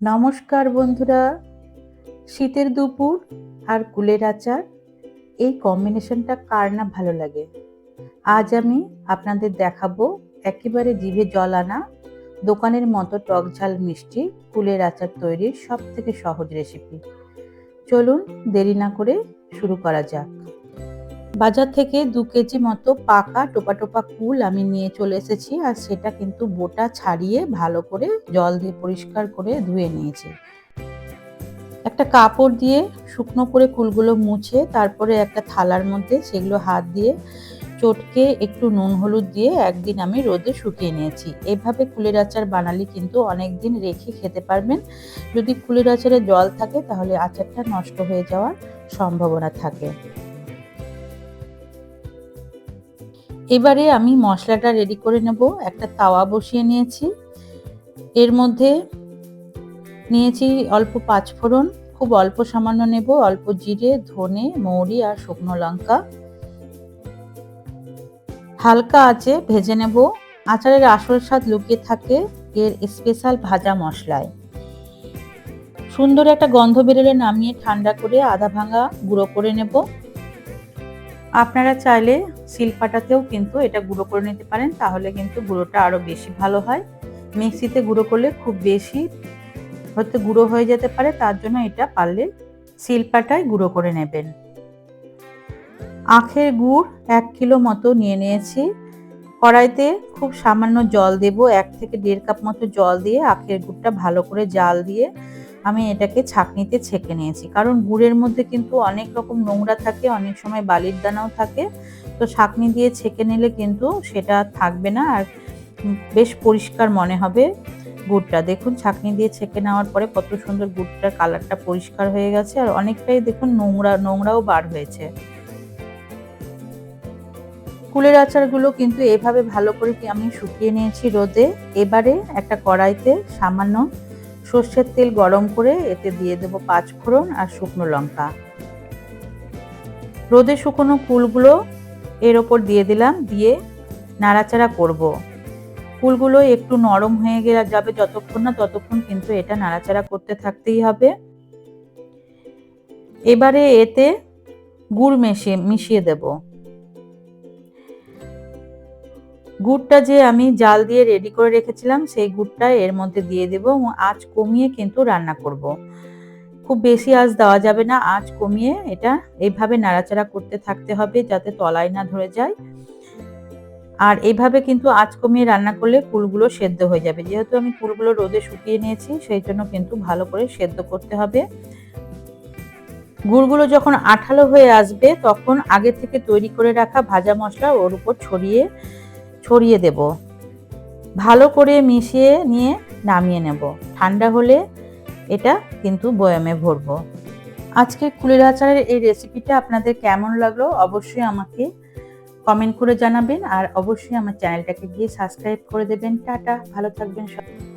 নমস্কার বন্ধুরা, শীতের দুপুর আর কুলের আচার, এই কম্বিনেশনটা কার না ভালো লাগে। আজ আমি আপনাদের দেখাবো একেবারে জিভে জল আনা দোকানের মতো টক ঝাল মিষ্টি কুলের আচার তৈরির সব থেকে সহজ রেসিপি। চলুন দেরি না করে শুরু করা যাক। বাজার থেকে 2 কেজি মতো পাকা টোপা টোপা কুল আমি নিয়ে চলে এসেছি, আর সেটা কিন্তু বোটা ছাড়িয়ে ভালো করে জল দিয়ে পরিষ্কার করে ধুয়ে নিয়েছি। একটা কাপড় দিয়ে শুকনো করে কুলগুলো মুছে তারপরে একটা থালার মধ্যে সেগুলো হাত দিয়ে চটকে একটু নুন হলুদ দিয়ে একদিন আমি রোদে শুকিয়ে নিয়েছি। এভাবে কুলের আচার বানালে কিন্তু অনেক দিন রেখে খেতে পারবেন। যদি কুলের আচারে জল থাকে তাহলে আচারটা নষ্ট হয়ে যাওয়ার সম্ভাবনা থাকে। এবারে আমি মশলাটা রেডি করে নেব। একটা তাওয়া বসিয়ে নিয়েছি, এর মধ্যে নিয়েছি অল্প পাঁচফোড়ন, খুব অল্প সামান্য নেব, অল্প জিরে, ধনে, মৌরি আর শুকনো লঙ্কা। হালকা আঁচে ভেজে নেব। আচারের আসল স্বাদ লুকিয়ে থাকে এর স্পেশাল ভাজা মশলায়। সুন্দর একটা গন্ধ বেরোলে নামিয়ে ঠান্ডা করে আধা ভাঙা গুঁড়ো করে নেব। আপনারা চাইলে শিলপাটাতেও কিন্তু এটা গুঁড়ো করে নিতে পারেন, তাহলে কিন্তু গুঁড়োটা আরো বেশি ভালো হয়। মিক্সিতে গুঁড়ো করলে খুব বেশি হয়তো গুঁড়ো হয়ে যেতে পারে, তার জন্য এটা পারলে শিলপাটায় গুঁড়ো করে নেবেন। আখের গুড় 1 কিলো মতো নিয়ে নিয়েছি। কড়াইতে খুব সামান্য জল দেব, 1 থেকে 1.5 কাপ মতো জল দিয়ে আখের গুড়টা ভালো করে জাল দিয়ে আমি এটাকে ছাঁকনিতে ছেঁকে নিয়েছি। কারণ গুড়ের মধ্যে কিন্তু অনেক রকম নোংরা থাকে, অনেক সময় বালির দানাও থাকে, তো ছাঁকনি দিয়ে ছেঁকে নিলে কিন্তু সেটা থাকবে না, আর বেশ পরিষ্কার মনে হবে গুড়টা। দেখুন ছাঁকনি দিয়ে ছেঁকে নেওয়ার পরে কত সুন্দর গুড়টার কালারটা পরিষ্কার হয়ে গেছে, আর অনেকটাই দেখুন নোংরাও বার হয়েছে। কুলের আচারগুলো কিন্তু এভাবে ভালো করে আমি শুকিয়ে নিয়েছি রোদে। এবারে একটা কড়াইতে সামান্য সর্ষের তেল গরম করে এতে দিয়ে দেব পাঁচফোড়ন আর শুকনো লঙ্কা। রোদে শুকনো কুলগুলো এর ওপর দিয়ে দিলাম, দিয়ে নাড়াচাড়া করব। কুলগুলো একটু নরম হয়ে যাবে যতক্ষণ না, ততক্ষণ কিন্তু এটা নাড়াচাড়া করতে থাকতেই হবে। এবারে এতে গুড় মিশিয়ে দেব। গুড়টা যে আমি জাল দিয়ে রেডি করে রেখেছিলাম সেই গুড়টা এর মধ্যে দিয়ে দেব এবং আঁচ কমিয়ে কিন্তু রান্না করব। খুব বেশি আঁচ দেওয়া যাবে না, আঁচ কমিয়ে এটা এইভাবে নাড়াচাড়া করতে থাকতে হবে যাতে তলায় না ধরে যায়। আর এইভাবে কিন্তু আঁচ কমিয়ে রান্না করলে কুলগুলো সেদ্ধ হয়ে যাবে। যেহেতু আমি কুলগুলো রোদে শুকিয়ে নিয়েছি সেই জন্য কিন্তু ভালো করে সেদ্ধ করতে হবে। গুড়গুলো যখন আঠালো হয়ে আসবে তখন আগে থেকে তৈরি করে রাখা ভাজা মশলা ওর উপর ছড়িয়ে দেব। ভালো করে মিশিয়ে নিয়ে নামিয়ে নেব। ঠান্ডা হলে এটা কিন্তু বয়ামে ভরবো। আজকে কুলের আচারের এই রেসিপিটা আপনাদের কেমন লাগলো অবশ্যই আমাকে কমেন্ট করে জানাবেন, আর অবশ্যই আমার চ্যানেলটাকে গিয়ে সাবস্ক্রাইব করে দেবেন। টাটা, ভালো থাকবেন সবাই।